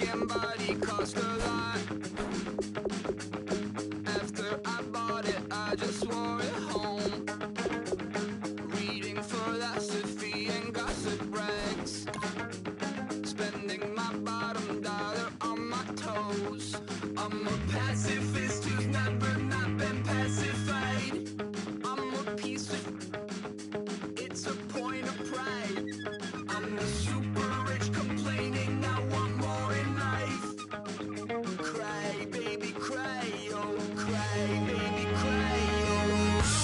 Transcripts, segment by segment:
second body cost a lot. After I bought it, I just wore it home. Reading philosophy and gossip rags. Spending my bottom dollar on my toes. I'm a pacifist who's never not been pacified. I'm a piece of... It's a point of pride. I'm the super rich complaining I want more in life. Cry, baby, cry, oh, cry, baby, cry, oh.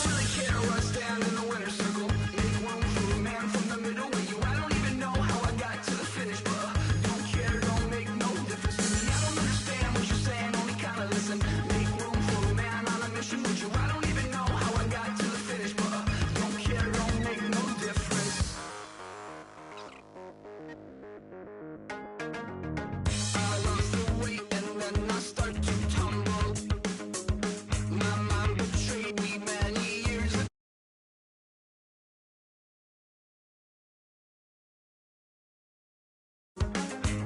Really care where I stand in the winner's circle. Make room for a man from the middle with you. I don't even know how I got to the finish, but don't care, don't make no difference to me. I don't understand what you're saying, only kinda listen. Make room for a man on a mission with you. I don't even know how I got to the finish, but don't care, don't make no difference. I lost the weight and then I start to tumble. My mind betrayed me many years ago.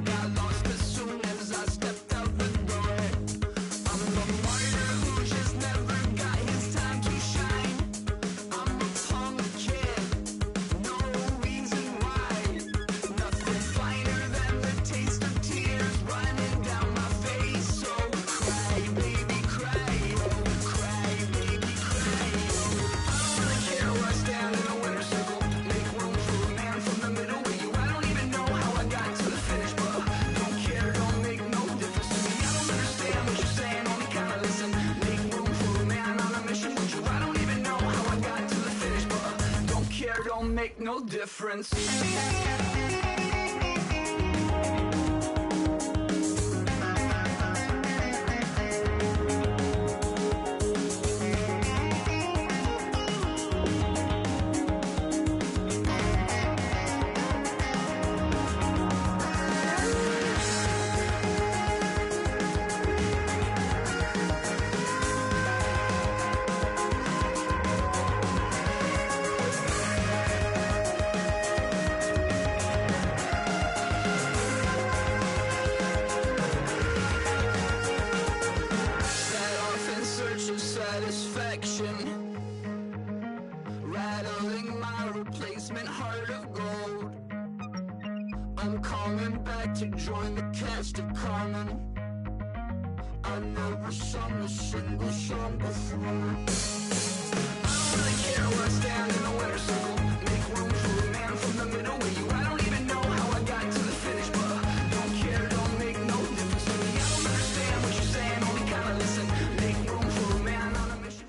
Got lost as soon as I stepped out the door. I'm the martyr who just never got his time to shine. I'm a punk kid, no reason why. Nothing finer than the taste of tears running down my face. So cry, baby, cry, oh, cry, baby, cry, oh. I don't really care where I stand in the winner's circle. Make room for a man from the middle with you. I don't even know how I got to the finish, but don't care, don't make no difference to me. I don't understand what you're saying, only kinda listen. Make room for a man on a mission with you. I don't even know how I got to the finish, but don't care, don't make no difference. Set off in search of satisfaction, rattling my replacement heart of gold. I'm coming back to join the cast of Carmen. I never sung a single song before. I don't really care where I stand in the winner's circle. Make room for a man from the middle with you. I don't even know how I got to the finish, but don't care, don't make no difference to me. I don't understand what you're saying, only kinda listen. Make room for a man on a mission.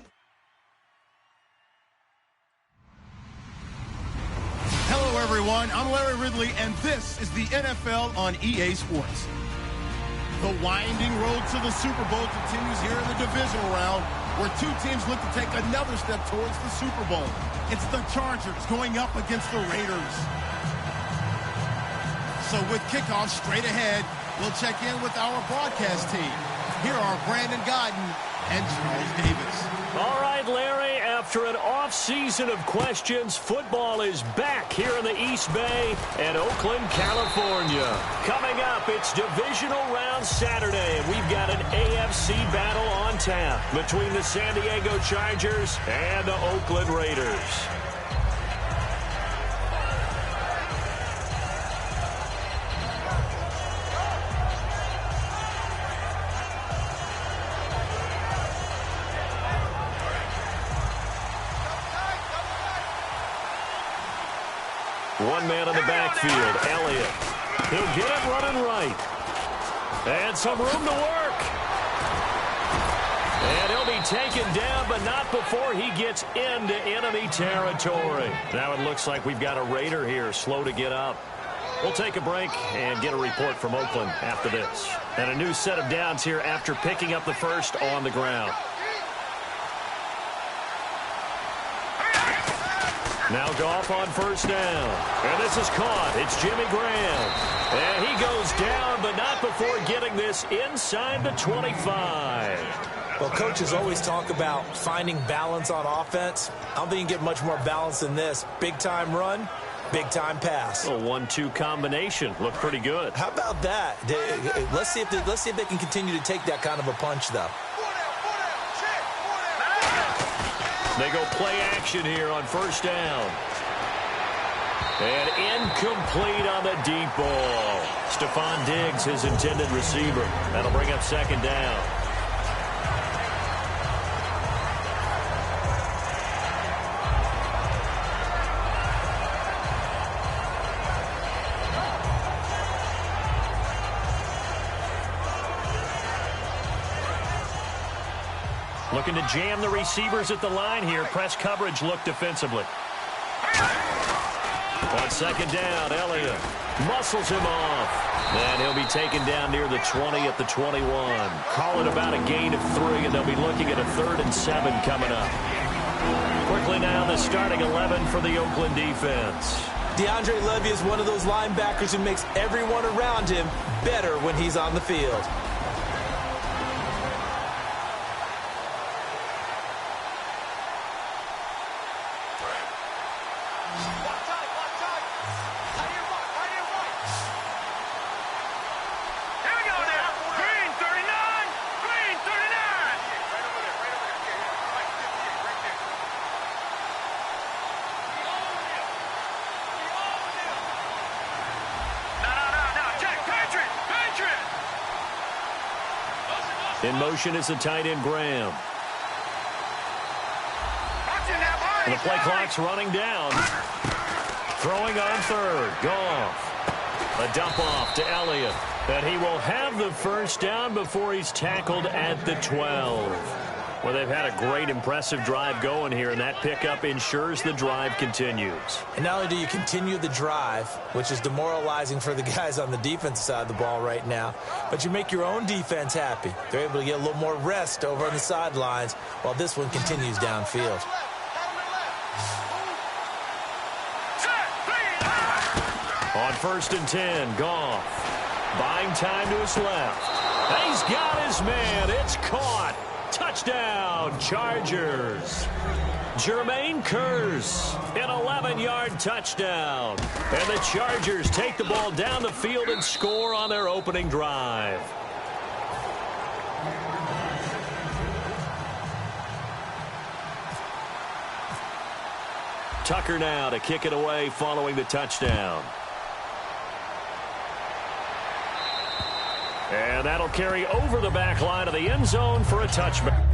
Hello, everyone. I'm Larry Ridley, and this is the NFL on EA Sports. The winding road to the Super Bowl continues here in the divisional round, where two teams look to take another step towards the Super Bowl. It's the Chargers going up against the Raiders. So with kickoff straight ahead, we'll check in with our broadcast team. Here are Brandon Godden and Charles Davis. All right, Larry, after an off-season of questions, football is back here in the East Bay and Oakland, California. Coming up, it's divisional round Saturday, and we've got an AFC battle on tap between the San Diego Chargers and the Oakland Raiders. One man in the backfield, Elliott. He'll get it running right. And some room to work. And he'll be taken down, but not before he gets into enemy territory. Now it looks like we've got a Raider here, slow to get up. We'll take a break and get a report from Oakland after this. And a new set of downs here after picking up the first on the ground. Now Goff on first down. And this is caught. It's Jimmy Graham. And he goes down, but not before getting this inside the 25. Well, coaches always talk about finding balance on offense. I don't think you can get much more balance than this. Big-time run, Big-time pass. A 1-2 combination. Looked pretty good. How about that? Let's see if they can continue to take that kind of a punch, though. They go play action here on first down. And incomplete on the deep ball. Stephon Diggs, his intended receiver. That'll bring up second down. Looking to jam the receivers at the line here. Press coverage look defensively. On second down, Elliott muscles him off. And he'll be taken down near the 20 at the 21. Call it about a gain of 3, and they'll be looking at a 3rd and 7 coming up. Quickly now, the starting 11 for the Oakland defense. DeAndre Levy is one of those linebackers who makes everyone around him better when he's on the field. In motion is the tight end, Graham. And the play clock's running down. Throwing on third. Goff. A dump off to Elliott. And he will have the first down before he's tackled at the 12. Well, they've had a great, impressive drive going here, and that pickup ensures the drive continues. And not only do you continue the drive, which is demoralizing for the guys on the defensive side of the ball right now, but you make your own defense happy. They're able to get a little more rest over on the sidelines while this one continues downfield. On 1st and 10, Goff. Buying time to his left. And he's got his man. It's caught. Touchdown, Chargers. Jermaine Kearse, an 11-yard touchdown. And the Chargers take the ball down the field and score on their opening drive. Tucker now to kick it away following the touchdown. And that'll carry over the back line of the end zone for a touchback.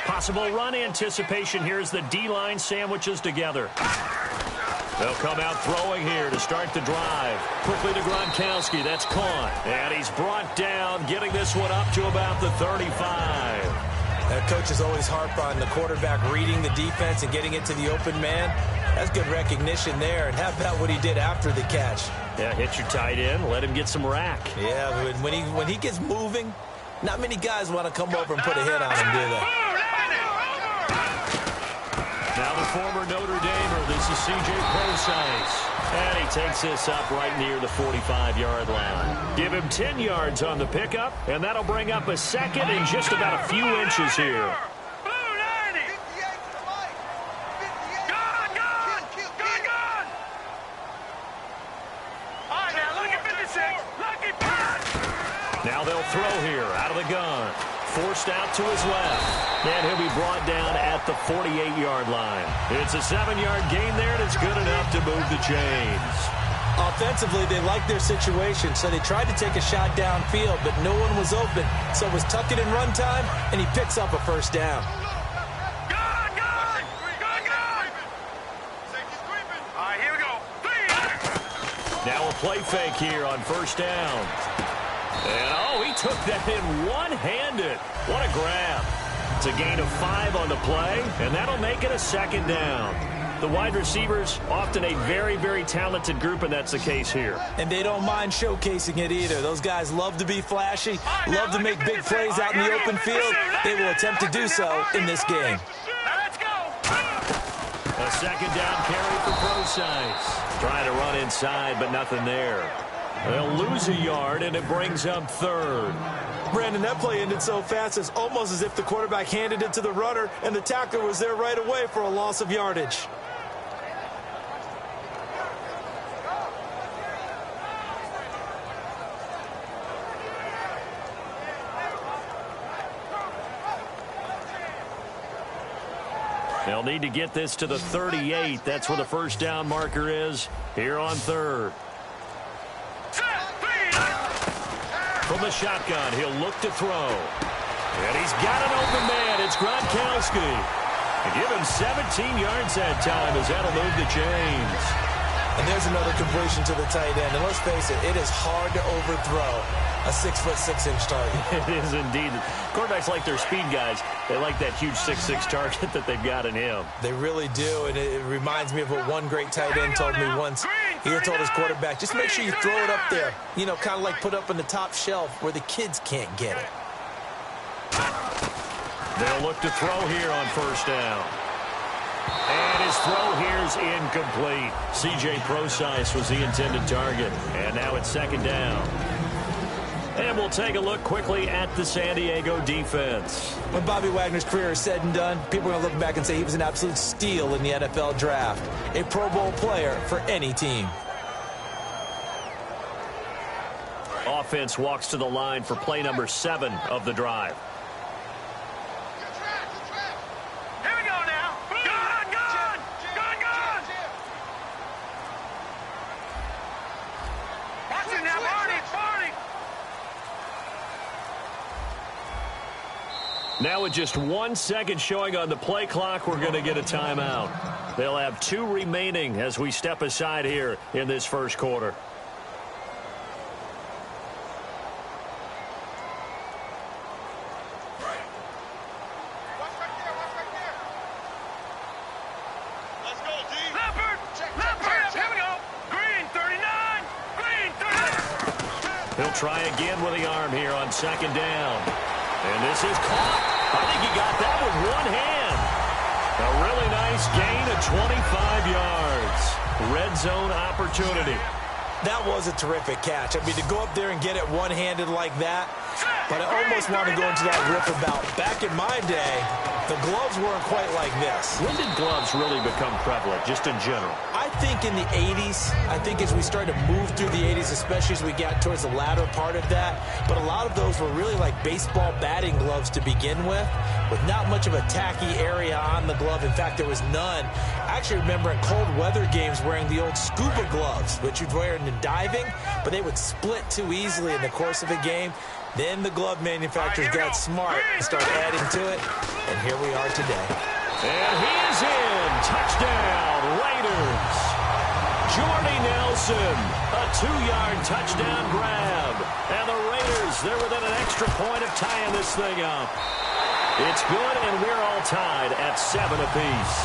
Possible run anticipation here as the D-line sandwiches together. They'll come out throwing here to start the drive. Quickly to Gronkowski. That's caught. And he's brought down, getting this one up to about the 35. Coaches always harp on the quarterback reading the defense and getting it to the open man. That's good recognition there. And how about what he did after the catch? Yeah, hit your tight end. Let him get some rack. Yeah, when he gets moving, not many guys want to come over and put a hit on him, do they? Now the former Notre Damer, this is C.J. Prosise. And he takes this up right near the 45-yard line. Give him 10 yards on the pickup, and that'll bring up a second and just about a few inches here. throw here out of the gun. Forced out to his left. And he'll be brought down at the 48-yard line. It's a 7-yard gain there, and it's good enough to move the chains. Offensively, they liked their situation, so they tried to take a shot downfield, but no one was open. So it was tuck it in run time, and he picks up a first down. Now a play fake here on first down. And, oh, he took that in one-handed. What a grab. It's a gain of 5 on the play, and that'll make it a second down. The wide receivers, often a very, very talented group, and that's the case here. And they don't mind showcasing it either. Those guys love to be flashy, love to make big plays out in the open field. They will attempt to do so in this game. A second down carry for BrettSchu48's. Trying to run inside, but nothing there. They'll lose a yard, and it brings up third. Brandon, that play ended so fast, it's almost as if the quarterback handed it to the runner, and the tackler was there right away for a loss of yardage. They'll need to get this to the 38. That's where the first down marker is here on third. From the shotgun, he'll look to throw. And he's got an open man. It's Gronkowski. And give him 17 yards that time as that'll move the chains. And there's another completion to the tight end. And let's face it, it is hard to overthrow a 6'6" target. It is indeed. Quarterbacks like their speed guys. They like that huge 6'6" target that they've got in him. They really do, and it reminds me of what one great tight end told me once. He had told his quarterback, just make sure you throw it up there. You know, kind of like put up in the top shelf where the kids can't get it. They'll look to throw here on first down. And his throw here's incomplete. C.J. BrettSchu48's was the intended target. And now it's second down. And we'll take a look quickly at the San Diego defense. When Bobby Wagner's career is said and done, people are going to look back and say he was an absolute steal in the NFL draft. A Pro Bowl player for any team. Offense walks to the line for play number 7 of the drive. Now with just 1 second showing on the play clock, we're going to get a timeout. They'll have 2 remaining as we step aside here in this first quarter. He'll try again with the arm here on second down. And this is caught. I think he got that with one hand. A really nice gain of 25 yards. Red zone opportunity. That was a terrific catch. I mean, to go up there and get it one-handed like that, but I almost want to go into that riff about back in my day, the gloves weren't quite like this. When did gloves really become prevalent, just in general? I think in the 80s. I think as we started to move through the 80s, especially as we got towards the latter part of that. But a lot of those were really like baseball batting gloves to begin with not much of a tacky area on the glove. In fact, there was none. I actually remember in cold weather games wearing the old scuba gloves, which you'd wear in the diving, but they would split too easily in the course of a game. Then the glove manufacturers got smart and started adding to it, and here we are today. And he is in. Touchdown, Raiders. Jordy Nelson, a 2-yard touchdown grab. And the Raiders, they're within an extra point of tying this thing up. It's good, and we're all tied at 7 apiece.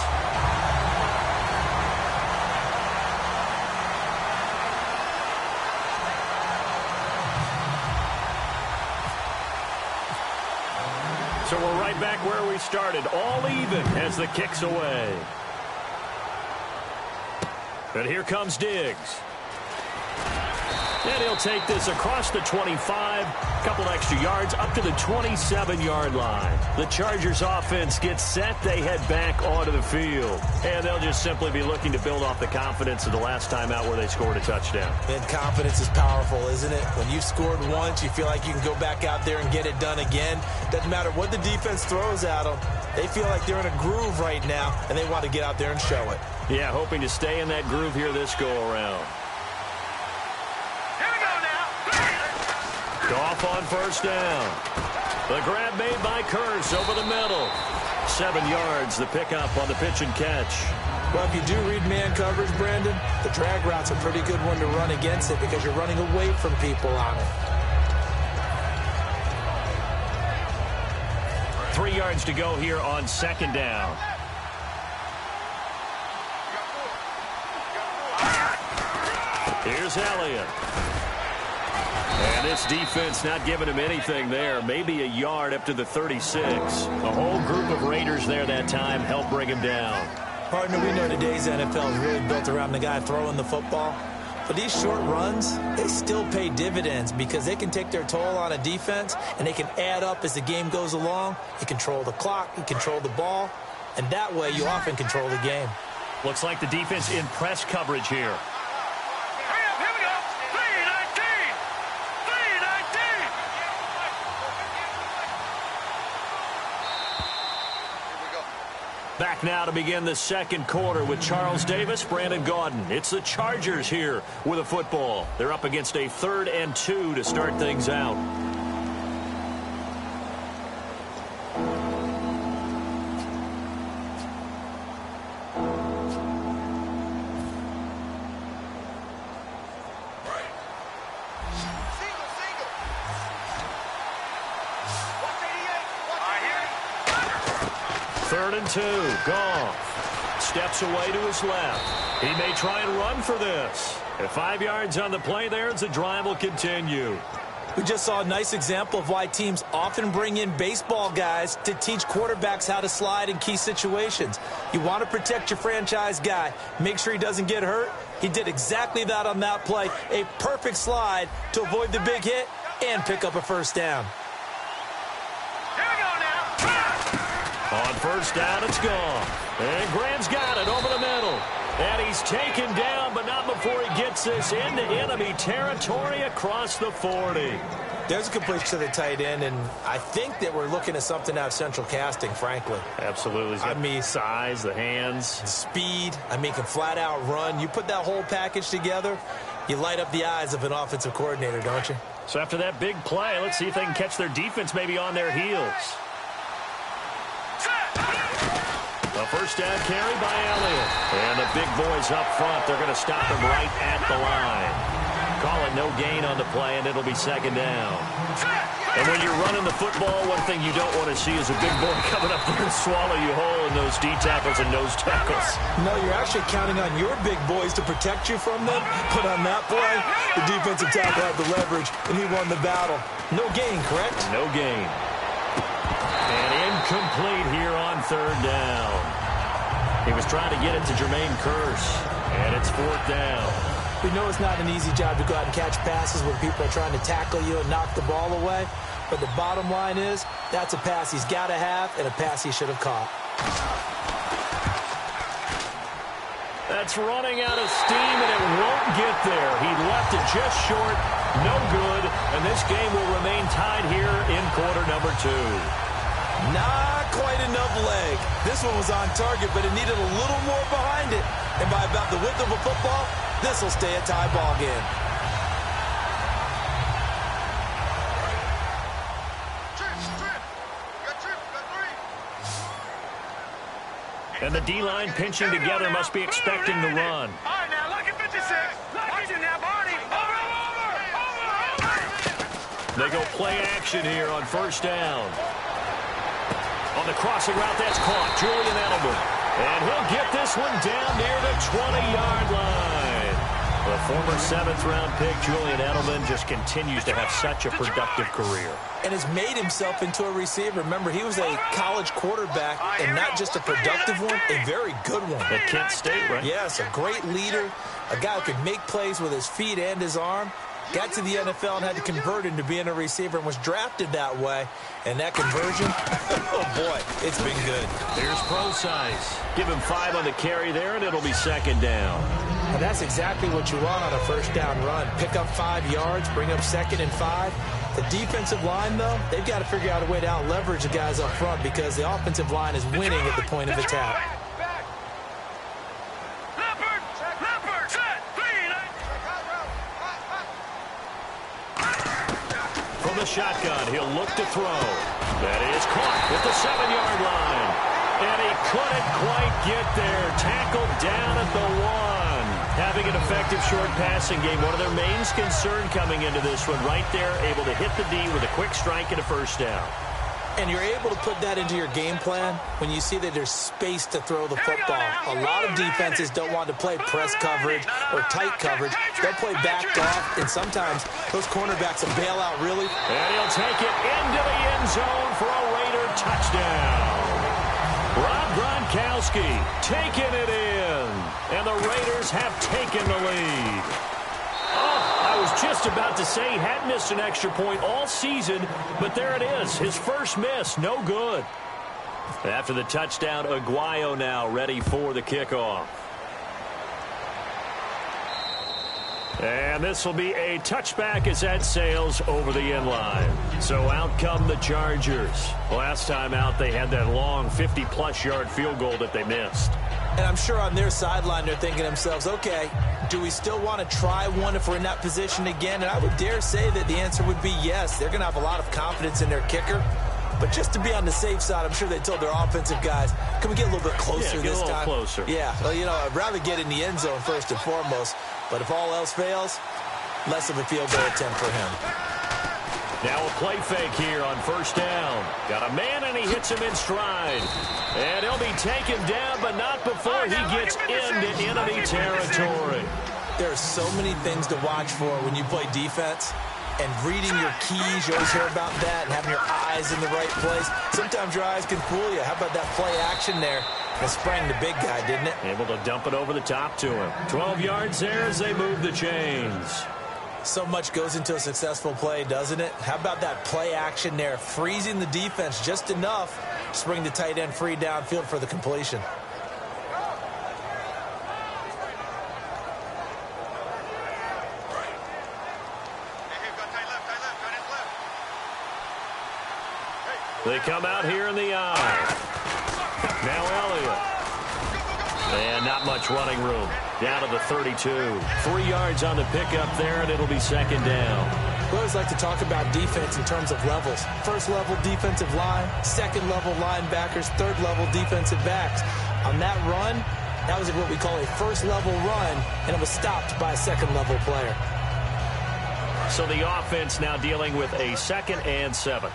So we're right back where we started, all even as the kick's away. And here comes Diggs. And he'll take this across the 25, a couple extra yards, up to the 27-yard line. The Chargers offense gets set. They head back onto the field. And they'll just simply be looking to build off the confidence of the last time out where they scored a touchdown. And confidence is powerful, isn't it? When you've scored once, you feel like you can go back out there and get it done again. Doesn't matter what the defense throws at them. They feel like they're in a groove right now, and they want to get out there and show it. Yeah, hoping to stay in that groove here this go-around. Goff on first down. The grab made by Curse over the middle. 7 yards, the pickup on the pitch and catch. Well, if you do read man coverage, Brandon, the drag route's a pretty good one to run against it because you're running away from people on it. 3 yards to go here on second down. Here's Elliott. And this defense not giving him anything there. Maybe a yard up to the 36. A whole group of Raiders there that time helped bring him down. Partner, we know today's NFL is really built around the guy throwing the football. But these short runs, they still pay dividends because they can take their toll on a defense and they can add up as the game goes along. You control the clock, you control the ball, and that way you often control the game. Looks like the defense in press coverage here. Back now to begin the second quarter with Charles Davis, Brandon Gaudin. It's the Chargers here with a football. They're up against a 3rd and 2 to start things out. Goff steps away to his left. He may try and run for this. At 5 yards on the play there, the drive will continue. We just saw a nice example of why teams often bring in baseball guys to teach quarterbacks how to slide in key situations. You want to protect your franchise guy. Make sure he doesn't get hurt. He did exactly that on that play. A perfect slide to avoid the big hit and pick up a first down. On first down, it's gone. And Graham's got it over the middle. And he's taken down, but not before he gets this into enemy territory across the 40. There's a completion to the tight end, and I think that we're looking at something out of central casting, frankly. Absolutely. I mean, size, the hands. Speed. I mean, can flat out run. You put that whole package together, you light up the eyes of an offensive coordinator, don't you? So after that big play, let's see if they can catch their defense maybe on their heels. A first down carry by Elliott. And the big boys up front, they're going to stop him right at the line. Call it no gain on the play, and it'll be second down. And when you're running the football, one thing you don't want to see is a big boy coming up there and swallow you whole in those D tackles and nose tackles. No, you're actually counting on your big boys to protect you from them. But on that play, the defensive tackle had the leverage, and he won the battle. No gain, correct? No gain. And incomplete here on third down. He was trying to get it to Jermaine Kearse, and it's 4th down. We know it's not an easy job to go out and catch passes when people are trying to tackle you and knock the ball away. But the bottom line is, that's a pass he's got to have and a pass he should have caught. That's running out of steam, and it won't get there. He left it just short, no good, and this game will remain tied here in quarter number 2. Not quite enough leg. This one was on target, but it needed a little more behind it. And by about the width of a football, this will stay a tie ball game. And the D-line pinching together must be expecting the run. All right, now look at 56. Watch it now, Barney. Over. They go play action here on first down. On the crossing route, that's caught. Julian Edelman. And he'll get this one down near the 20-yard line. The former 7th-round pick, Julian Edelman, just continues to have such a productive career. And has made himself into a receiver. Remember, he was a college quarterback, and not just a productive one, a very good one. At Kent State, right? Yes, a great leader, a guy who can make plays with his feet and his arm. got to the NFL and had to convert into being a receiver and was drafted that way. And that conversion, oh boy, it's been good. Here's Pro-Size. Give him 5 on the carry there, and it'll be second down. And that's exactly what you want on a first down run. Pick up 5 yards, bring up 2nd and 5. The defensive line, though, they've got to figure out a way to out-leverage the guys up front because the offensive line is winning at the point of attack. From the shotgun, he'll look to throw. That is caught at the 7-yard line. And he couldn't quite get there. Tackled down at the 1. Having an effective short passing game, one of their main concern coming into this one. Right there, able to hit the D with a quick strike and a first down. And you're able to put that into your game plan when you see that there's space to throw the football. A lot of defenses don't want to play press coverage or tight coverage. They'll play backed off, and sometimes those cornerbacks will bail out really. And he'll take it into the end zone for a Raider touchdown. Rob Gronkowski taking it in, and the Raiders have taken the lead. I was just about to say he hadn't missed an extra point all season, but there it is. His first miss, no good. After the touchdown, Aguayo now ready for the kickoff. And this will be a touchback as that sails over the end line. So out come the Chargers. Last time out, they had that long 50-plus yard field goal that they missed. And I'm sure on their sideline they're thinking to themselves, okay, do we still want to try one if we're in that position again? And I would dare say that the answer would be yes. They're going to have a lot of confidence in their kicker. But just to be on the safe side, I'm sure they told their offensive guys, can we get a little bit closer this time? Get a little closer. Yeah, well, you know, I'd rather get in the end zone first and foremost. But if all else fails, less of a field goal attempt for him. Now a play fake here on first down. Got a man, and he hits him in stride. And he'll be taken down, but not before he gets into enemy territory. There are so many things to watch for when you play defense. And reading your keys, you always hear about that, and having your eyes in the right place. Sometimes your eyes can fool you. How about that play action there? It sprang the big guy, didn't it? Able to dump it over the top to him. 12 yards there as they move the chains. So much goes into a successful play, doesn't it? How about that play action there? Freezing the defense just enough to bring the tight end free downfield for the completion. They come out here in the eye. Now Elliott. And not much running room. Down to the 32. 3 yards on the pickup there, and it'll be second down. We always like to talk about defense in terms of levels. First level defensive line, second level linebackers, third level defensive backs. On that run, that was what we call a first level run, and it was stopped by a second level player. So the offense now dealing with a 2nd and 7.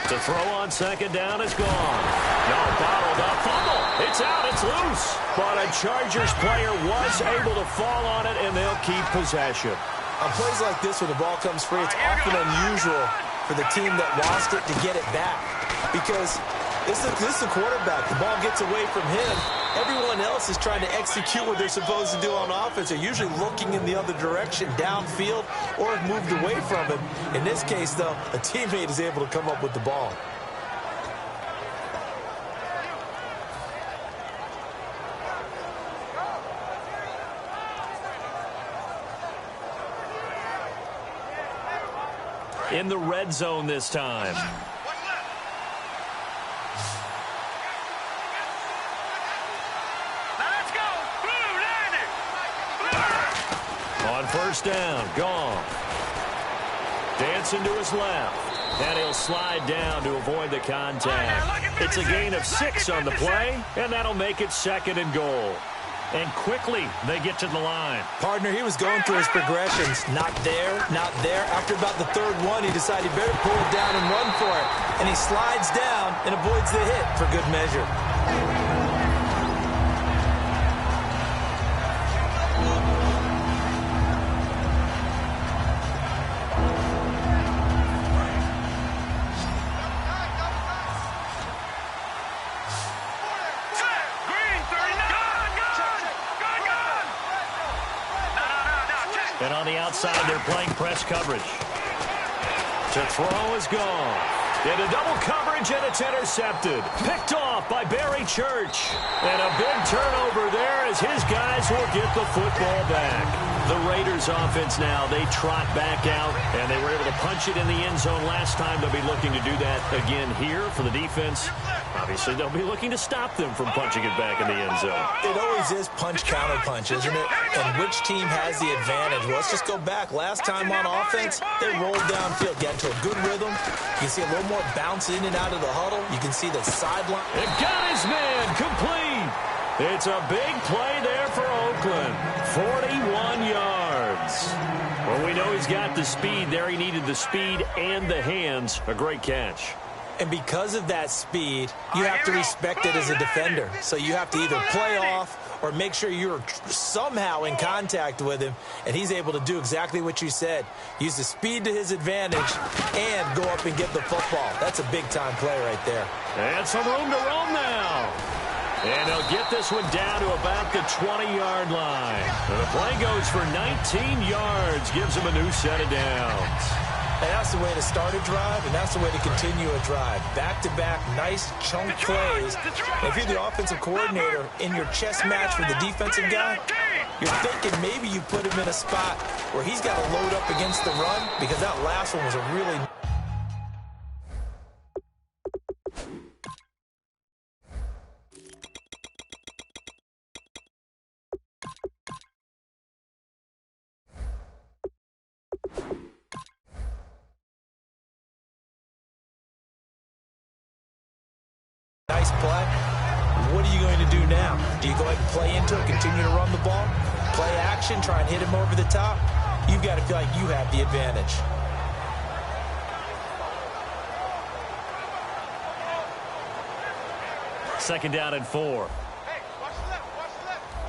The throw on second down is gone. No, bottled up, fumble. It's out, it's loose. But a Chargers player was able to fall on it, and they'll keep possession. On plays like this, when the ball comes free, it's often unusual for the team that lost it to get it back. Because this is the quarterback. The ball gets away from him. Everyone else is trying to execute what they're supposed to do on offense. They're usually looking in the other direction, downfield, or have moved away from him. In this case, though, a teammate is able to come up with the ball. In the red zone this time. On first down, gone. Dancing to his left. And he'll slide down to avoid the contact. It's a gain of 6 on the play, and that'll make it 2nd and goal. And quickly, they get to the line. Partner, he was going through his progressions. Not there, not there. After about the third one, he decided he better pull it down and run for it. And he slides down and avoids the hit for good measure. And on the outside, they're playing press coverage. To throw is gone. Into double coverage, and it's intercepted. Picked off by BrettSchu48's. And a big turnover there as his guys will get the football back. The Raiders offense now, they trot back out, and they were able to punch it in the end zone last time. They'll be looking to do that again here for the defense. Obviously, they'll be looking to stop them from punching it back in the end zone. It always is punch-counter-punch, isn't it? And which team has the advantage? Well, let's just go back. Last time on offense, they rolled downfield, got into a good rhythm. You can see a little more bounce in and out of the huddle. You can see the sideline. It got his man complete. It's a big play there for Oakland. 41 yards. Well, we know he's got the speed there. He needed the speed and the hands. A great catch. And because of that speed, you have to respect it as a defender. So you have to either play off or make sure you're somehow in contact with him, and he's able to do exactly what you said. Use the speed to his advantage and go up and get the football. That's a big-time play right there. And some room to roam now. And he'll get this one down to about the 20-yard line. And the play goes for 19 yards, gives him a new set of downs. And that's the way to start a drive, and that's the way to continue a drive. Back-to-back, nice chunk plays. And if you're the offensive coordinator in your chess match with the defensive guy, you're thinking maybe you put him in a spot where he's got to load up against the run, because that last one was a really... nice play. What are you going to do now? Do you go ahead and play into it, continue to run the ball, play action, try and hit him over the top? You've got to feel like you have the advantage. Second down and 4.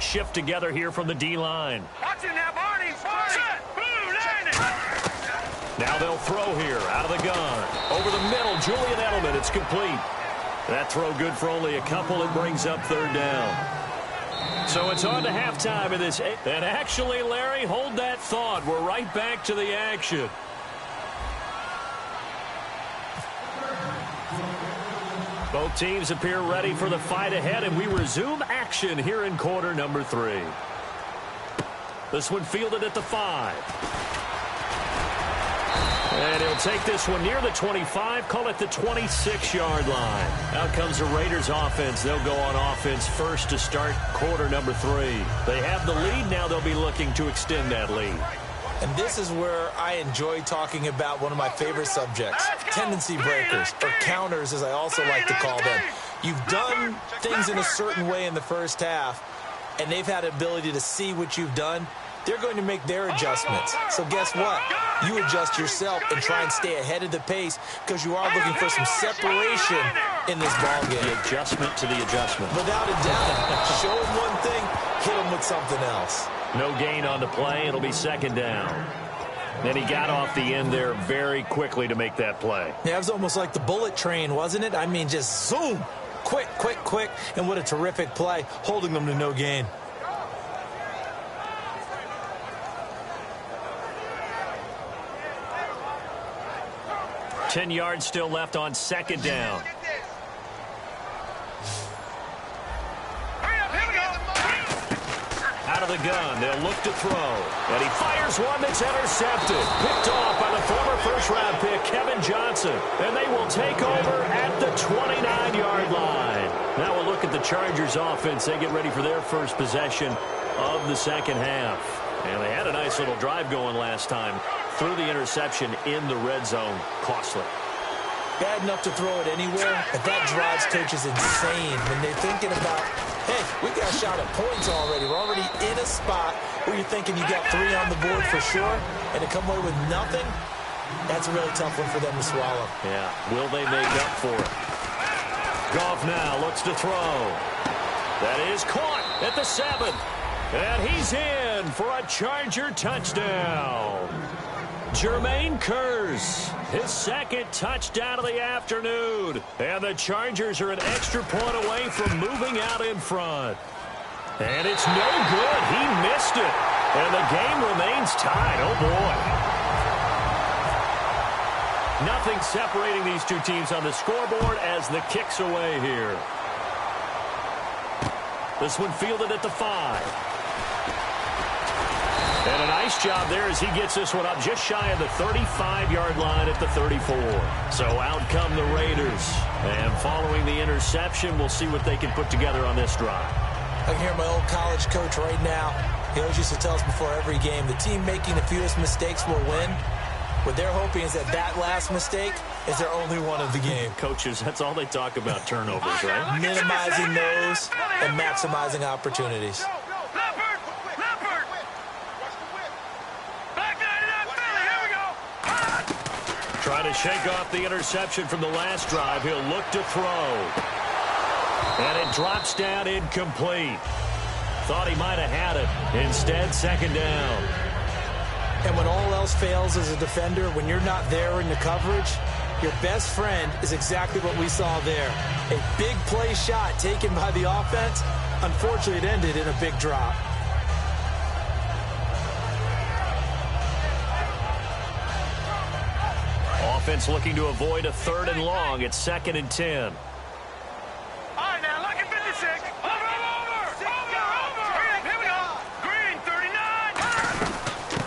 Shift together here from the D-line. Watch it now, Barney. Now they'll throw here out of the gun. Over the middle, Julian Edelman. It's complete. That throw good for only a couple. It brings up third down. So it's on to halftime in this. And actually, Larry, hold that thought. We're right back to the action. Both teams appear ready for the fight ahead, and we resume action here in quarter number 3. This one fielded at the 5. And he'll take this one near the 25, call it the 26-yard line. Out comes the Raiders offense. They'll go on offense first to start quarter number 3. They have the lead. Now they'll be looking to extend that lead. And this is where I enjoy talking about one of my favorite subjects, tendency breakers, or counters as I also like to call them. You've done things in a certain way in the first half, and they've had the ability to see what you've done. They're going to make their adjustments. So guess what? You adjust yourself and try and stay ahead of the pace because you are looking for some separation in this ballgame. The adjustment to the adjustment. Without a doubt. Show them one thing, hit them with something else. No gain on the play. It'll be second down. Then he got off the end there very quickly to make that play. Yeah, it was almost like the bullet train, wasn't it? I mean, just zoom. Quick, quick, quick. And what a terrific play, holding them to no gain. 10 yards still left on second down. Out of the gun, they'll look to throw. And he fires one that's intercepted. Picked off by the former first-round pick, Kevin Johnson. And they will take over at the 29-yard line. Now we'll look at the Chargers offense. They get ready for their first possession of the second half. And they had a nice little drive going last time. Threw the interception in the red zone. Costly. Bad enough to throw it anywhere, but that drives coaches insane when they're thinking about, hey, we got a shot at points already. We're already in a spot where you're thinking you got 3 on the board for sure, and to come away with nothing, that's a really tough one for them to swallow. Yeah, will they make up for it? Goff now looks to throw. That is caught at the 7. And he's in for a Charger touchdown. Jermaine Kearse, his second touchdown of the afternoon. And the Chargers are an extra point away from moving out in front. And it's no good. He missed it. And the game remains tied. Oh, boy. Nothing separating these two teams on the scoreboard as the kick's away here. This one fielded at the 5. And a nice job there as he gets this one up just shy of the 35-yard line at the 34. So out come the Raiders. And following the interception, we'll see what they can put together on this drive. I can hear my old college coach right now. He always used to tell us before every game, the team making the fewest mistakes will win. What they're hoping is that that last mistake is their only one of the game. Coaches, that's all they talk about, turnovers, right? Minimizing those and maximizing opportunities. Trying to shake off the interception from the last drive. He'll look to throw. And it drops down incomplete. Thought he might have had it. Instead, second down. And when all else fails as a defender, when you're not there in the coverage, your best friend is exactly what we saw there. A big play shot taken by the offense. Unfortunately, it ended in a big drop. Offense looking to avoid a 3rd and long. It's 2nd and 10. All right, now, look at 56. Over. Here we go. Green, 39.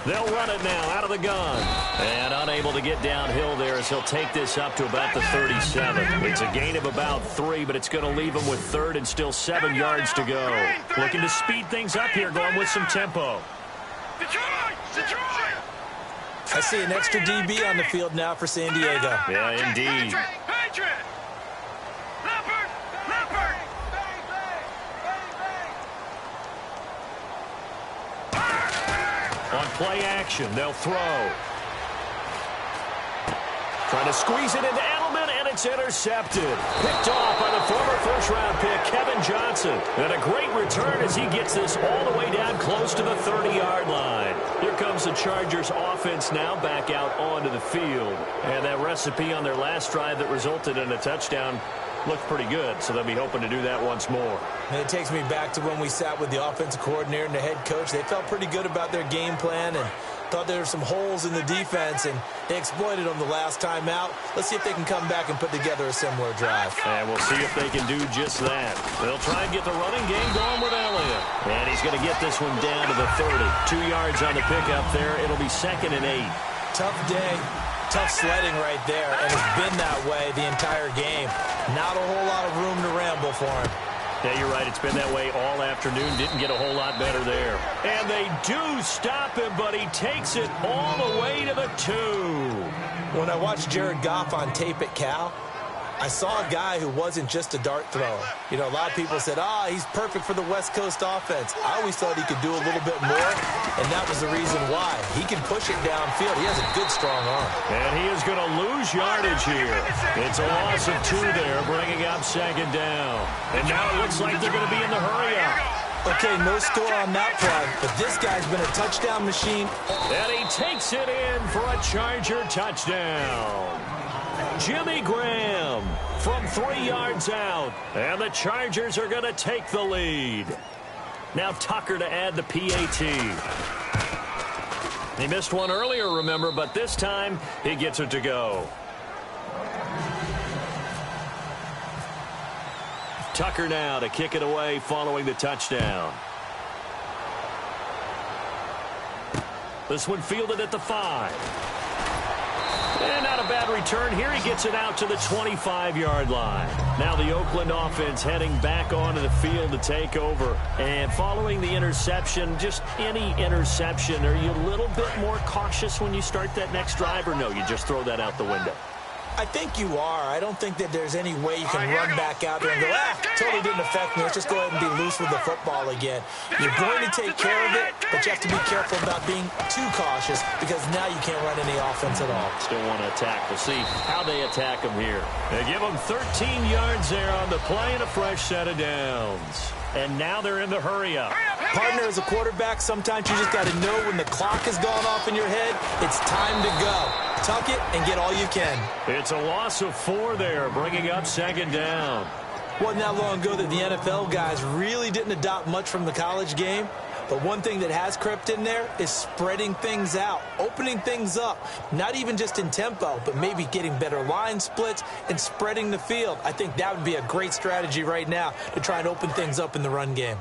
They'll run it now out of the gun. And unable to get downhill there as he'll take this up to about the 37. It's a gain of about 3, but it's going to leave him with 3rd and still 7 yards to go. Looking to speed things up here, going with some tempo. Detroit. I see an extra DB on the field now for San Diego. Yeah, indeed. Patriot. Leopard. On play action, they'll throw. Trying to squeeze it into Edelman, and it's intercepted. Picked off by the former first-round pick, Kevin Johnson. And a great return as he gets this all the way down close to the 30-yard line. Here comes the Chargers offense now back out onto the field. And that recipe on their last drive that resulted in a touchdown looked pretty good, so they'll be hoping to do that once more. And it takes me back to when we sat with the offensive coordinator and the head coach. They felt pretty good about their game plan and thought there were some holes in the defense, and they exploited them the last time out. Let's see if they can come back and put together a similar drive. And we'll see if they can do just that. They'll try and get the running game going with Elliott. And he's going to get this one down to the 30. 2 yards on the pickup there. It'll be 2nd and 8. Tough day. Tough sledding right there, and it's been that way the entire game. Not a whole lot of room to ramble for him. Yeah, you're right. It's been that way all afternoon. Didn't get a whole lot better there. And they do stop him, but he takes it all the way to the 2. When I watched Jared Goff on tape at Cal, I saw a guy who wasn't just a dart thrower. You know, a lot of people said, he's perfect for the West Coast offense. I always thought he could do a little bit more, and that was the reason why. He can push it downfield. He has a good, strong arm. And he is going to lose yardage here. It's a loss of 2 there, bringing up 2nd down. And now it looks like they're going to be in the hurry-up. Okay, no score on that play, but this guy's been a touchdown machine. And he takes it in for a Charger touchdown. Jimmy Graham from 3 yards out. And the Chargers are going to take the lead. Now Tucker to add the PAT. He missed one earlier, remember, but this time he gets it to go. Tucker now to kick it away following the touchdown. This one fielded at the 5. And not a bad return here. He gets it out to the 25-yard line. Now the Oakland offense heading back onto the field to take over. And following the interception, just any interception, are you a little bit more cautious when you start that next drive, or no, you just throw that out the window? I think you are. I don't think that there's any way you can run back out there and go, totally didn't affect me. Let's just go ahead and be loose with the football again. You're going to take care of it, but you have to be careful about being too cautious because now you can't run any offense at all. Still want to attack. We'll see how they attack him here. They give him 13 yards there on the play and a fresh set of downs. And now they're in the hurry-up. Partner, as a quarterback, sometimes you just got to know when the clock has gone off in your head, it's time to go. Tuck it and get all you can. It's a loss of 4 there, bringing up 2nd down. Wasn't that long ago that the NFL guys really didn't adopt much from the college game. But one thing that has crept in there is spreading things out, opening things up, not even just in tempo, but maybe getting better line splits and spreading the field. I think that would be a great strategy right now to try and open things up in the run game.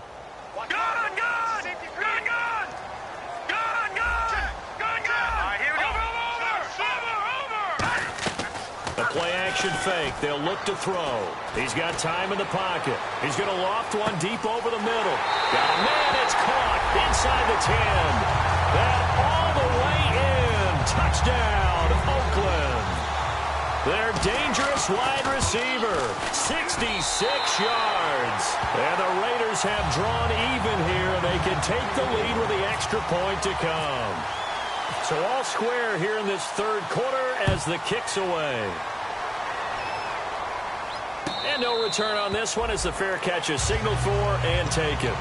Play-action fake. They'll look to throw. He's got time in the pocket. He's going to loft one deep over the middle. Got a man. It's caught inside the 10. That all the way in. Touchdown, Oakland. Their dangerous wide receiver, 66 yards. And the Raiders have drawn even here. They can take the lead with the extra point to come. So all square here in this third quarter as the kick's away. And no return on this one as the fair catch is signaled for and taken.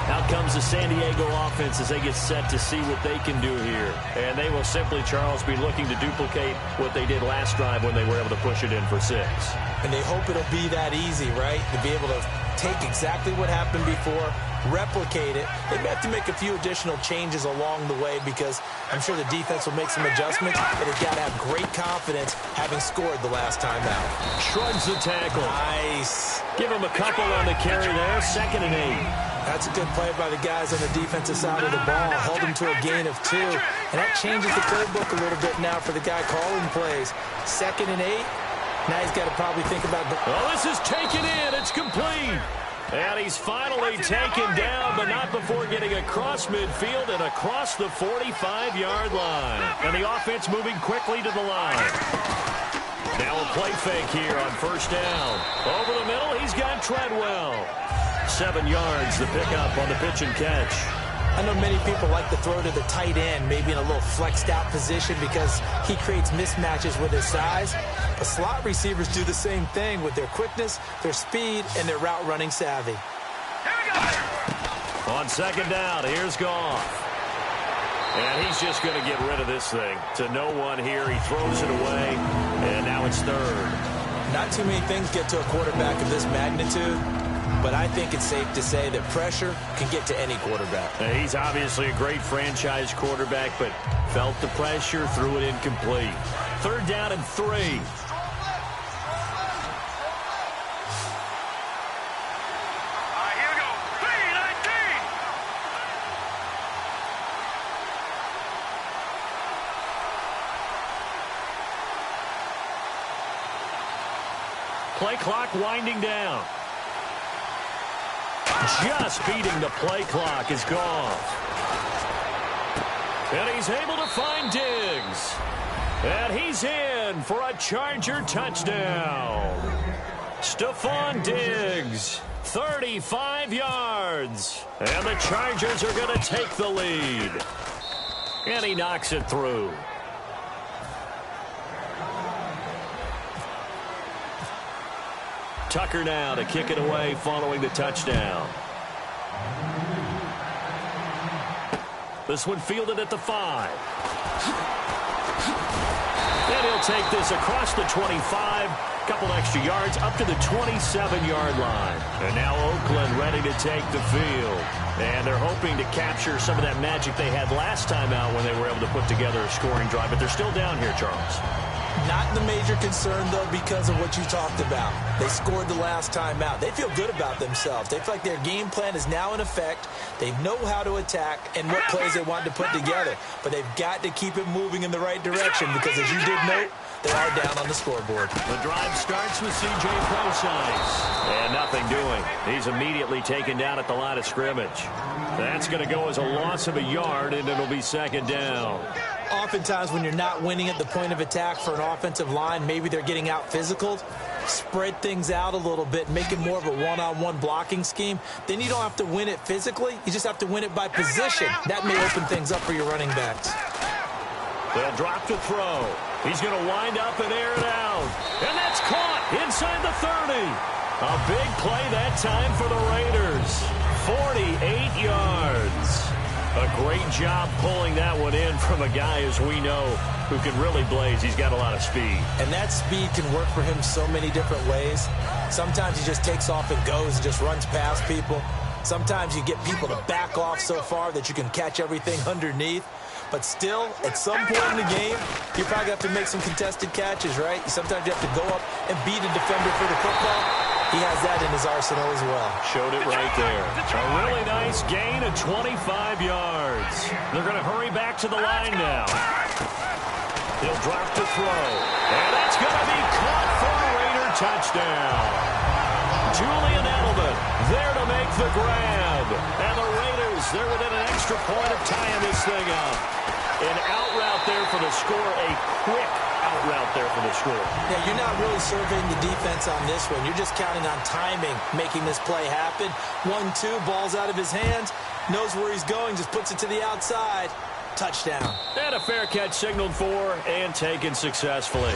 Out comes the San Diego offense as they get set to see what they can do here. And they will simply, Charles, be looking to duplicate what they did last drive when they were able to push it in for 6. And they hope it'll be that easy, right? To be able to take exactly what happened before, replicate it. They may have to make a few additional changes along the way because I'm sure the defense will make some adjustments, but they've got to have great confidence having scored the last time out. Shrugs the tackle. Nice. Give him a couple on the carry there. 2nd and 8. That's a good play by the guys on the defensive side of the ball. Held him to a gain of 2. And that changes the playbook a little bit now for the guy calling plays. 2nd and 8. Now he's got to probably think about... Oh, this is taken in. It's complete. And he's finally taken down, but not before getting across midfield and across the 45-yard line. And the offense moving quickly to the line. Now a play fake here on 1st down. Over the middle, he's got Treadwell. 7 yards, the pickup on the pitch and catch. I know many people like to throw to the tight end, maybe in a little flexed out position because he creates mismatches with his size. But slot receivers do the same thing with their quickness, their speed, and their route running savvy. On 2nd down, here's Goff. And he's just going to get rid of this thing. To no one here, he throws it away, and now it's 3rd. Not too many things get to a quarterback of this magnitude. But I think it's safe to say that pressure can get to any quarterback. He's obviously a great franchise quarterback, but felt the pressure, threw it incomplete. 3rd down and 3. Here we go. 3-19. Play clock winding down. Just beating the play clock is Goff. And he's able to find Diggs. And he's in for a Charger touchdown. Stephon Diggs, 35 yards. And the Chargers are going to take the lead. And he knocks it through. Tucker now to kick it away following the touchdown. This one fielded at the 5. And he'll take this across the 25. Couple extra yards up to the 27-yard line. And now Oakland ready to take the field. And they're hoping to capture some of that magic they had last time out when they were able to put together a scoring drive. But they're still down here, Charles. Not the major concern, though, because of what you talked about. They scored the last time out. They feel good about themselves. They feel like their game plan is now in effect. They know how to attack and what plays they want to put together. But they've got to keep it moving in the right direction because, as you did note, they are down on the scoreboard. The drive starts with C.J. Prosise. And nothing doing. He's immediately taken down at the line of scrimmage. That's going to go as a loss of a yard, and it'll be 2nd down. Oftentimes when you're not winning at the point of attack for an offensive line, maybe they're getting out physical, spread things out a little bit, make it more of a one-on-one blocking scheme. Then you don't have to win it physically. You just have to win it by position. That may open things up for your running backs. They'll drop to throw. He's going to wind up and air it out. And that's caught inside the 30. A big play that time for the Raiders. 48 yards. A great job pulling that one in from a guy, as we know, who can really blaze. He's got a lot of speed. And that speed can work for him so many different ways. Sometimes he just takes off and goes and just runs past people. Sometimes you get people to back off so far that you can catch everything underneath. But still, at some point in the game, you probably have to make some contested catches, right? Sometimes you have to go up and beat a defender for the football. He has that in his arsenal as well. Showed it right there. A really nice gain of 25 yards. They're going to hurry back to the line now. He'll drop to throw. And that's going to be caught for a Raider touchdown. Julian Edelman there to make the grab. And the Raiders, they're within an extra point of tying this thing up. An out route there for the score, a quick out route there for the score. Yeah, you're not really surveying the defense on this one. You're just counting on timing, making this play happen. 1-2, ball's out of his hands, knows where he's going, just puts it to the outside. Touchdown. And a fair catch signaled for and taken successfully.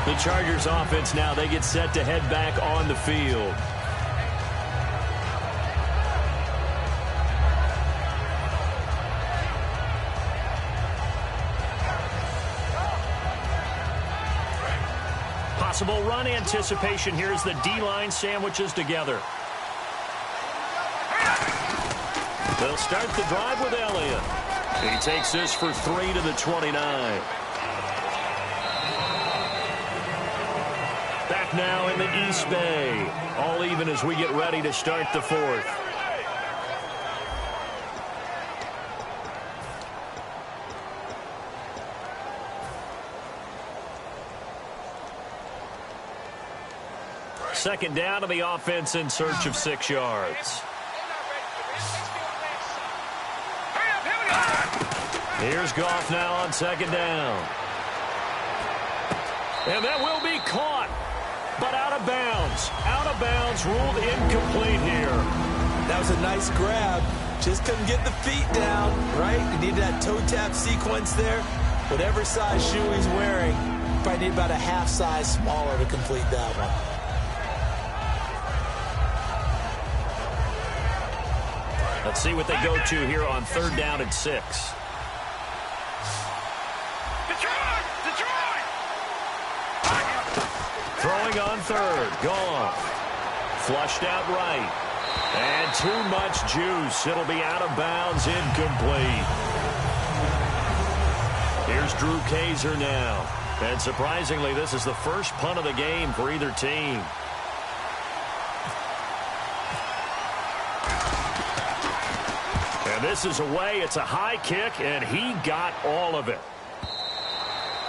The Chargers offense now, they get set to head back on the field. Possible run anticipation here as the D-line sandwiches together. They'll start the drive with Elliott. He takes this for 3 to the 29. Back now in the East Bay. All even as we get ready to start the fourth. Second down to the offense in search of 6 yards. Here's Goff now on second down. And that will be caught, but out of bounds. Out of bounds, ruled incomplete here. That was a nice grab. Just couldn't get the feet down, right? You need that toe tap sequence there. Whatever size shoe he's wearing, probably need about a half size smaller to complete that one. Let's see what they go to here on third down and 6. Throwing on third. Goff. Flushed out right. And too much juice. It'll be out of bounds. Incomplete. Here's Drew Kaiser now. And surprisingly, this is the first punt of the game for either team. And this is away. It's a high kick, and he got all of it.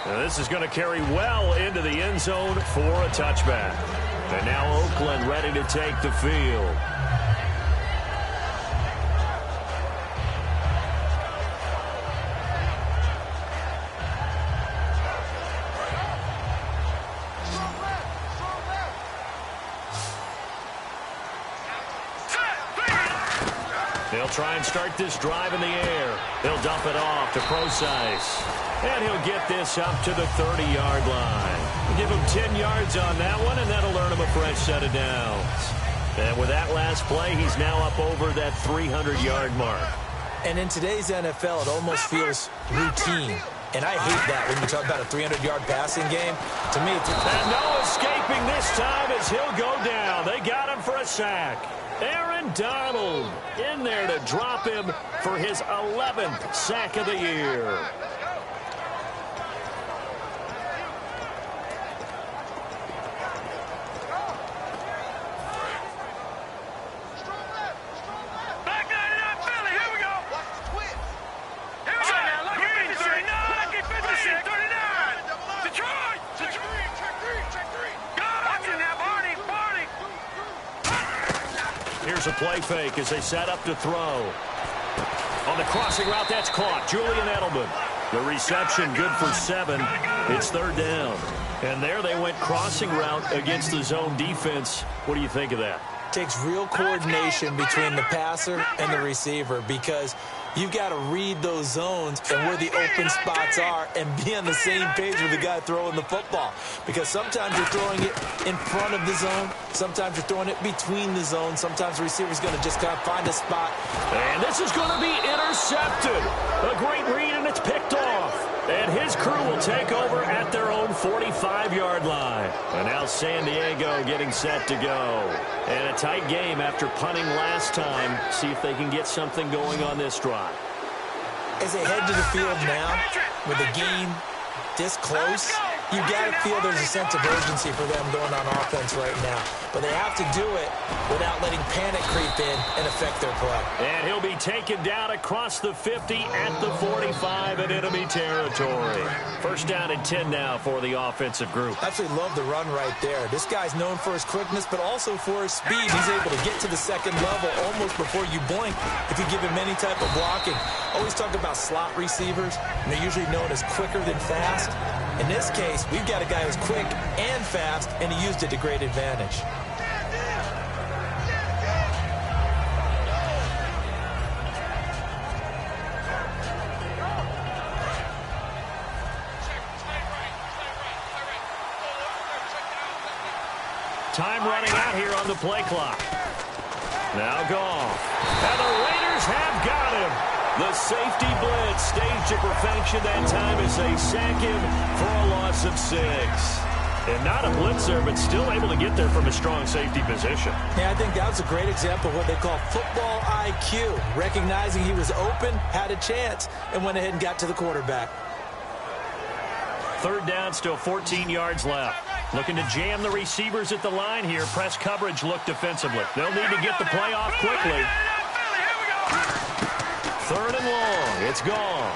And this is going to carry well into the end zone for a touchback. And now Oakland ready to take the field. They'll try and start this drive in the air. They'll dump it off to Procise. And he'll get this up to the 30-yard line. We'll give him 10 yards on that one, and that'll earn him a fresh set of downs. And with that last play, he's now up over that 300-yard mark. And in today's NFL, it almost feels routine. And I hate that when you talk about a 300-yard passing game. To me, it's... And no escaping this time as he'll go down. They got him for a sack. Aaron Donald in there to drop him for his 11th sack of the year. Here's a play fake as they set up to throw. On the crossing route, that's caught. Julian Edelman. The reception good for 7. It's third down. And there they went crossing route against the zone defense. What do you think of that? Takes real coordination between the passer and the receiver because you've got to read those zones and where the open spots are and be on the same page with the guy throwing the football. Because sometimes you're throwing it in front of the zone. Sometimes you're throwing it between the zones. Sometimes the receiver's going to just kind of find a spot. And this is going to be intercepted. A great read, and it's picked off. And his crew will take over at their own 45-yard line. And now San Diego getting set to go. And a tight game after punting last time. See if they can get something going on this drive. As they head to the field now, with the game this close, you got to feel there's a sense of urgency for them going on offense right now. But they have to do it without letting panic creep in and affect their play. And he'll be taken down across the 50 at the 45 in enemy territory. First down and 10 now for the offensive group. Absolutely love the run right there. This guy's known for his quickness, but also for his speed. He's able to get to the second level almost before you blink if you give him any type of blocking. Always talk about slot receivers, and they're usually known as quicker than fast. In this case, we've got a guy who's quick and fast, and he used it to great advantage. Time running out here on the play clock. Now gone. And the Raiders have got him. The safety blitz staged to perfection that time as they sack him for a loss of 6. And not a blitzer, but still able to get there from a strong safety position. Yeah, I think that was a great example of what they call football IQ. Recognizing he was open, had a chance, and went ahead and got to the quarterback. Third down, still 14 yards left. Looking to jam the receivers at the line here. Press coverage look defensively. They'll need to get the play off quickly. Third and long. It's gone.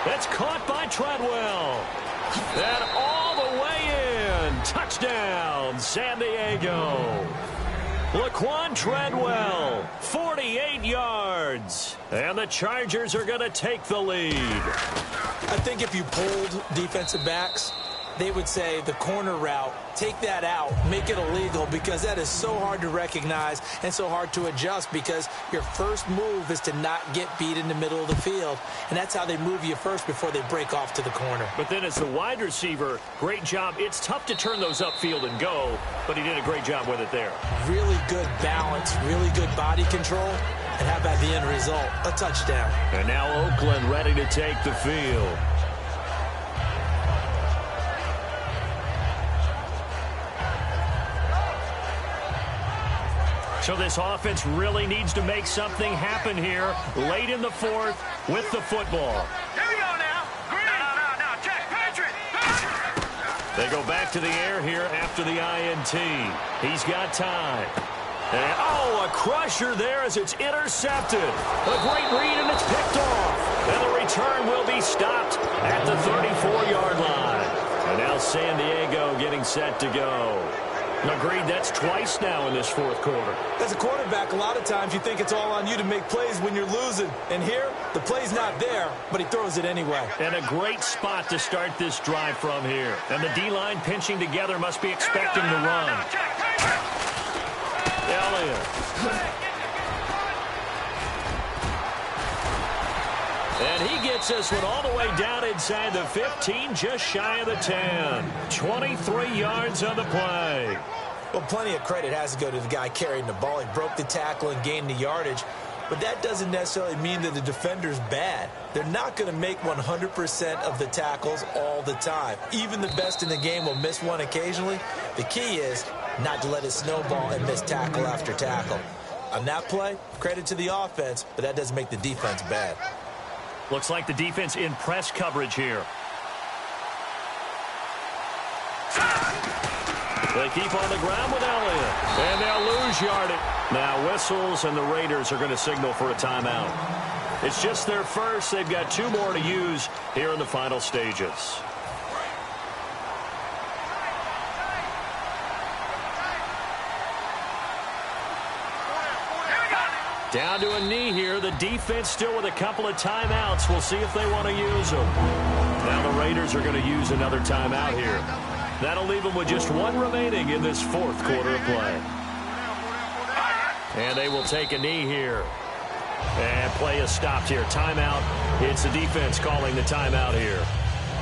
That's caught by Treadwell. And all the way in. Touchdown, San Diego. Laquan Treadwell, 48 yards. And the Chargers are going to take the lead. I think if you polled defensive backs, they would say the corner route, take that out, make it illegal, because that is so hard to recognize and so hard to adjust, because your first move is to not get beat in the middle of the field. And that's how they move you first before they break off to the corner. But then as the wide receiver, great job. It's tough to turn those upfield and go, but he did a great job with it there. Really good balance, really good body control. And how about the end result? A touchdown. And now Oakland ready to take the field. So this offense really needs to make something happen here late in the fourth with the football. Here we go now. Green. No. Check. Patrick. They go back to the air here after the INT. He's got time. And, a crusher there as it's intercepted. A great read, and it's picked off. And the return will be stopped at the 34-yard line. And now San Diego getting set to go. Agreed, that's twice now in this fourth quarter. As a quarterback, a lot of times you think it's all on you to make plays when you're losing. And here, the play's not there, but he throws it anyway. And a great spot to start this drive from here. And the D-line pinching together must be expecting to run. Elliott. And he gets this one all the way down inside the 15, just shy of the 10. 23 yards on the play. Well, plenty of credit has to go to the guy carrying the ball. He broke the tackle and gained the yardage. But that doesn't necessarily mean that the defender's bad. They're not going to make 100% of the tackles all the time. Even the best in the game will miss one occasionally. The key is not to let it snowball and miss tackle after tackle. On that play, credit to the offense, but that doesn't make the defense bad. Looks like the defense in press coverage here. They keep on the ground with Elliott. And they'll lose yardage. Now whistles, and the Raiders are going to signal for a timeout. It's just their first. They've got 2 more to use here in the final stages. Down to a knee here. The defense still with a couple of timeouts. We'll see if they want to use them. Now the Raiders are going to use another timeout here. That'll leave them with just 1 remaining in this fourth quarter of play. And they will take a knee here. And play is stopped here. Timeout. It's the defense calling the timeout here.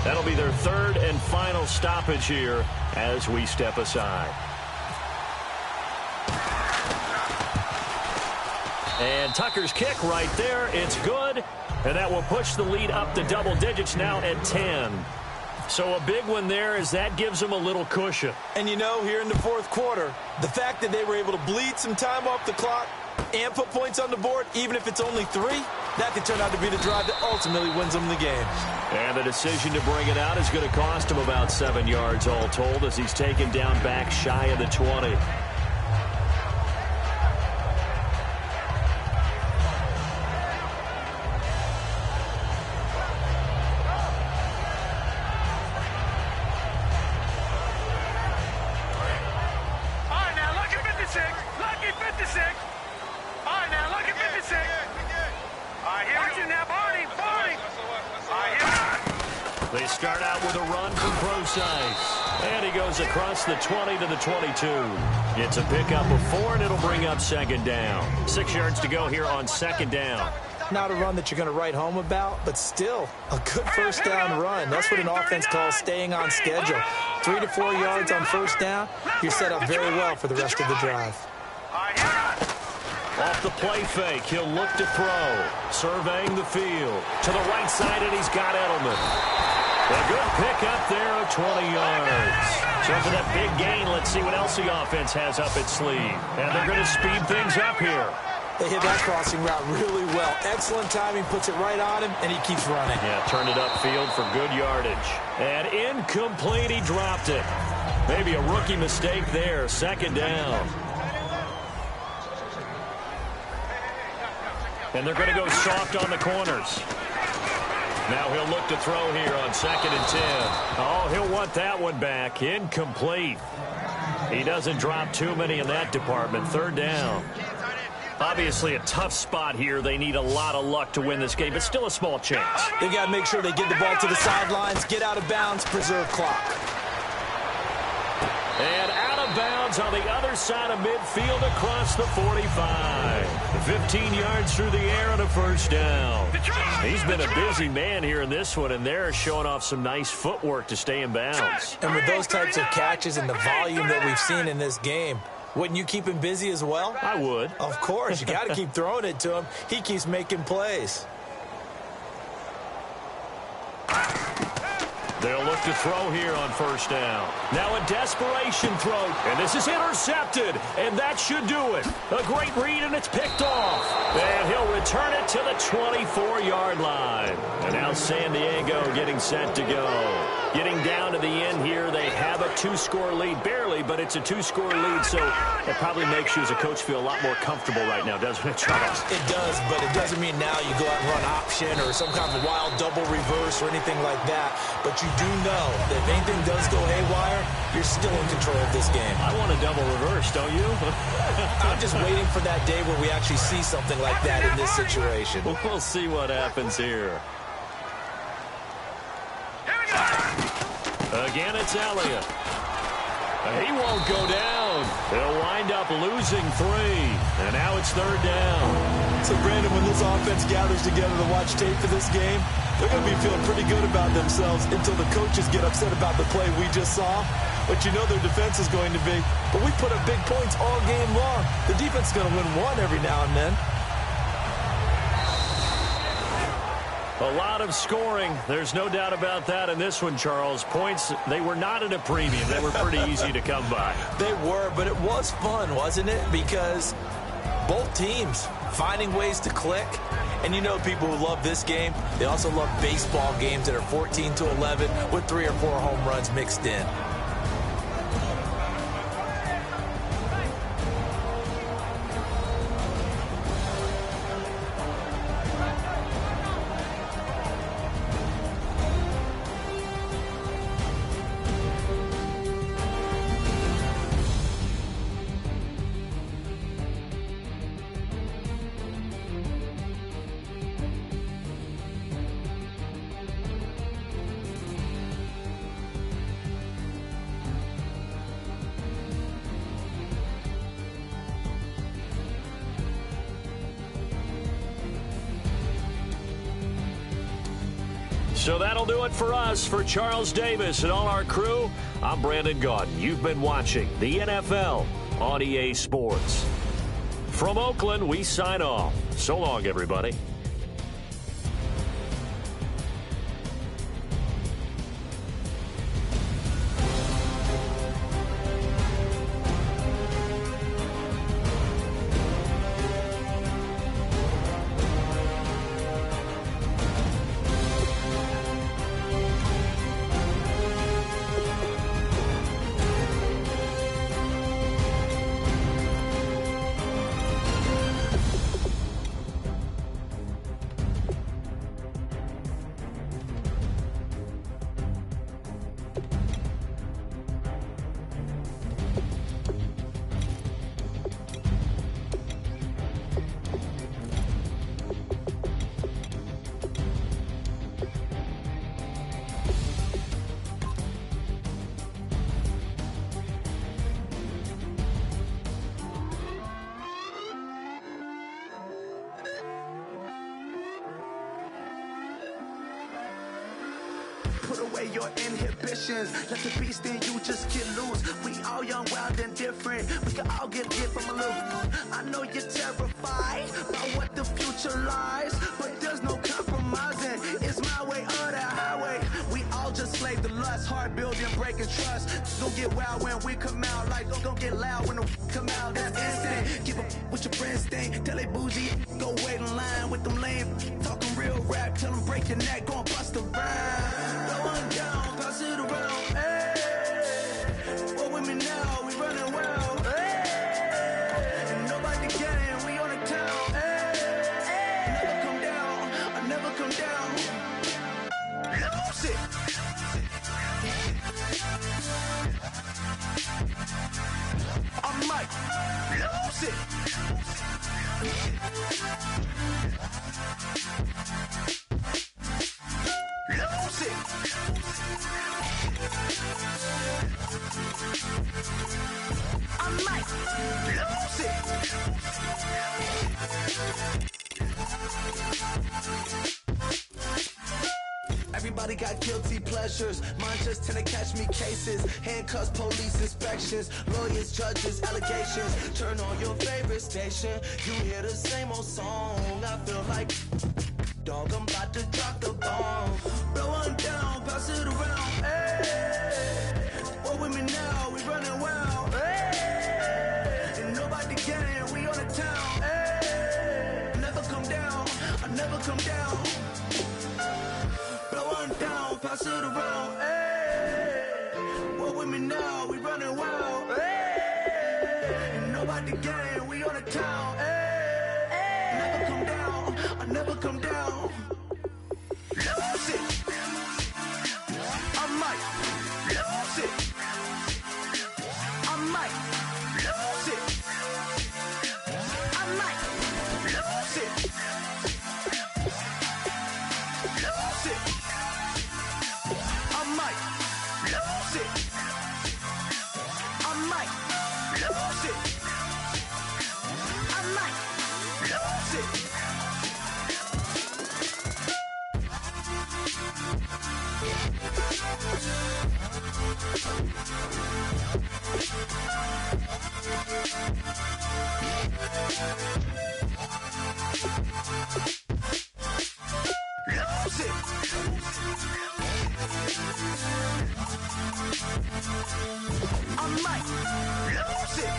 That'll be their 3rd and final stoppage here as we step aside. And Tucker's kick right there. It's good. And that will push the lead up to double digits now at 10. So a big one there as that gives them a little cushion. And you know, here in the fourth quarter, the fact that they were able to bleed some time off the clock and put points on the board, even if it's only 3, that could turn out to be the drive that ultimately wins them the game. And the decision to bring it out is going to cost him about 7 yards all told as he's taken down back shy of the 20. They start out with a run from BrettSchu48's. And he goes across the 20 to the 22. It's a pickup of 4, and it'll bring up second down. 6 yards to go here on second down. Not a run that you're going to write home about, but still a good first down run. That's what an offense calls staying on schedule. 3 to 4 yards on first down, you're set up very well for the rest of the drive. Off the play fake, he'll look to throw. Surveying the field. To the right side, and he's got Edelman. A good pick up there of 20 yards. So for that big gain, let's see what else the offense has up its sleeve. And they're going to speed things up here. They hit that crossing route really well. Excellent timing, puts it right on him, and he keeps running. Yeah, turned it upfield for good yardage. And incomplete, he dropped it. Maybe a rookie mistake there, second down. And they're going to go soft on the corners. Now he'll look to throw here on 2nd and 10. Oh, he'll want that one back. Incomplete. He doesn't drop too many in that department. Third down. Obviously a tough spot here. They need a lot of luck to win this game, but still a small chance. They got to make sure they get the ball to the sidelines, get out of bounds, preserve clock. And out of bounds on the other side of midfield across the 45. 15 yards through the air and a first down. He's been a busy man here in this one, and they're showing off some nice footwork to stay in bounds. And with those types of catches and the volume that we've seen in this game, wouldn't you keep him busy as well? I would. Of course. You got to keep throwing it to him. He keeps making plays. They'll look to throw here on first down. Now a desperation throw, and this is intercepted, and that should do it. A great read, and it's picked off. And he'll return it to the 24-yard line. And now San Diego getting set to go. Getting down to the end here, they have a 2-score lead. Barely, but it's a 2-score lead, so it probably makes you as a coach feel a lot more comfortable right now, doesn't it, Charles? It does, but it doesn't mean now you go out and run option or some kind of wild double reverse or anything like that. But you do know that if anything does go haywire, you're still in control of this game. I want a double reverse, don't you? I'm just waiting for that day where we actually see something like that in this situation. We'll see what happens here. Again, it's Elliott. He won't go down. He'll wind up losing 3. And now it's third down. So, Brandon, when this offense gathers together to watch tape for this game, they're going to be feeling pretty good about themselves until the coaches get upset about the play we just saw. But you know their defense is going to be. But we put up big points all game long. The defense is going to win one every now and then. A lot of scoring. There's no doubt about that in this one, Charles. Points, they were not at a premium. They were pretty easy to come by. They were, but it was fun, wasn't it? Because both teams finding ways to click. And you know people who love this game, they also love baseball games that are 14-11 with 3 or 4 home runs mixed in. So that'll do it for us. For Charles Davis and all our crew, I'm Brandon Gaudin. You've been watching the NFL on EA Sports. From Oakland, we sign off. So long, everybody. away your inhibitions. Let the beast in you just get loose. We all young, wild, and different. We can all get hit from a little. I know you're terrified by what the future lies, but there's no compromising. It's my way or the highway. We all just slave to lust, hard building, breaking trust. Don't get wild when we come out, like don't get loud when the come out. That's instant. Keep up with your friends, thing. Tell they bougie, go wait in line with them lame. Talking real rap, tell them break your neck, go and bust a rhyme. Go on down, pass it around. Hey, what with me now? We running wild. Hey, and nobody can. We on the town. Hey, never come down. I never come down. Lose it. I might lose it. Lose it. I might lose it. Everybody got guilty pleasures. Mine just tend to catch me cases. Handcuffs, police inspections, lawyers, judges, allegations. Turn on your favorite station. You hear the same old song. I feel like, dog, I'm about to drop the bomb. Blow one down, pass it around. Hey, what with me now? We running wild. Hey, and nobody can. We on the town. Hey, never come down. I never come down. Blow one down, pass it around. Hey, what with me now? We running wild. Hey, and nobody can. We on the town. Hey, never come down. I never come down. Lose it. I might lose it. I might lose it. I might lose it. Lose it. I might lose it. I might lose it. I might lose it. Lose it. I might lose it.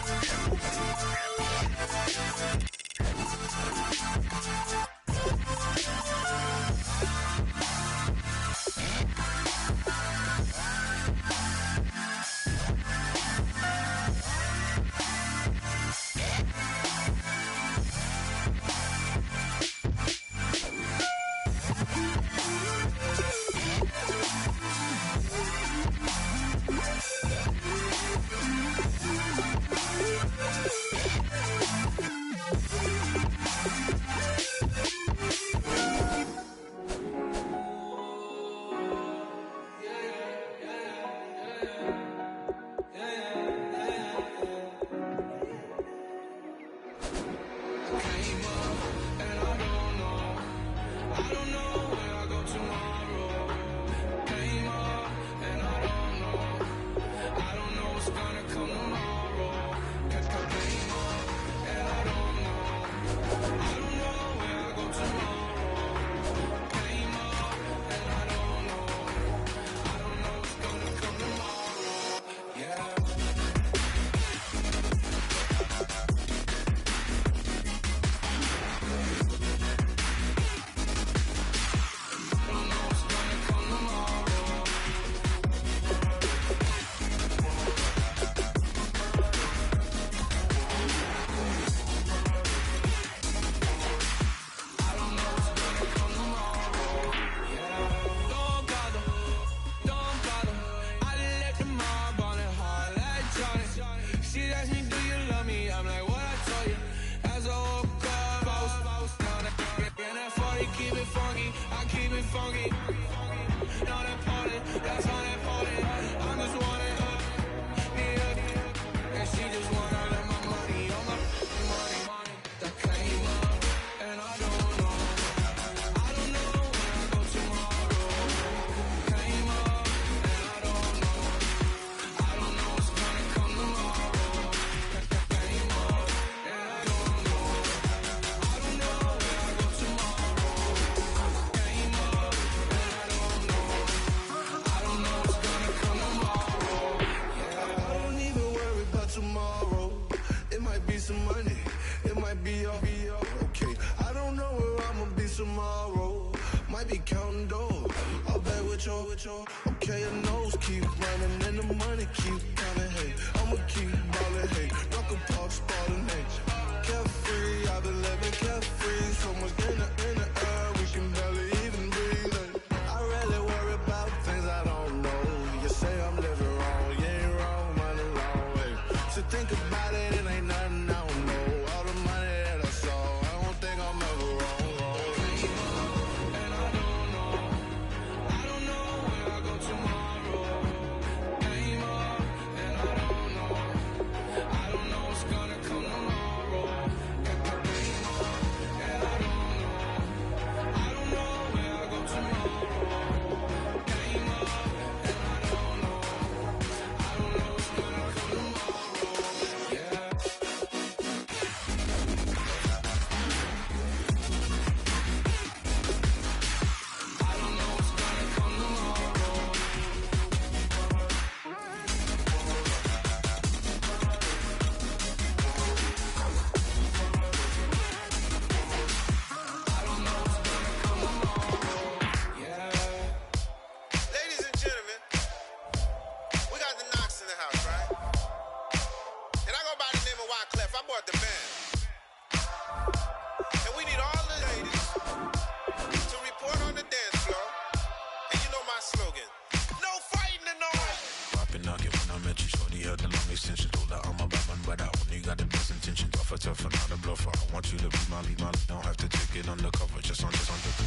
dissension. Told her I'm a bad man, but I only got the best intention. Tougher, not a bluffer. I want you to be my. Don't have to take it undercover. Just on the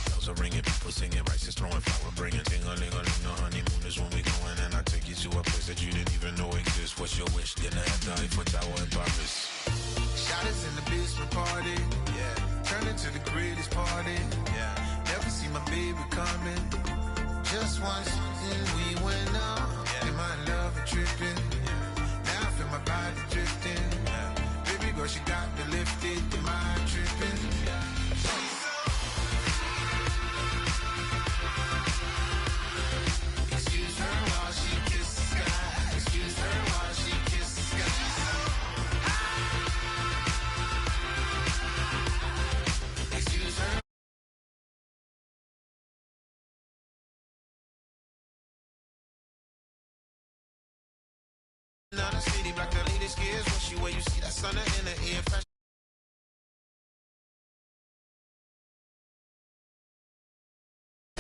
bells are ringing. People singing, rice is throwing, flower bringing. Ting-a-ling-a-ling, the honeymoon is when we going. And I take you to a place that you didn't even know exists. What's your wish? Dinner at the Eiffel Tower in Paris. Shot us in the basement party. Yeah. Turn into the greatest party. Yeah. Never see my baby coming. Just once, and we went out. Yeah. And my love a tripping. Yeah. Now I feel my body drifting. Yeah. Baby girl, she got me lifted. The mind tripping. Yeah. Excuse her while she kisses the sky. Excuse her while she kisses the sky. Excuse her. Now the city block the latest gears. When she where you see that sun in the air.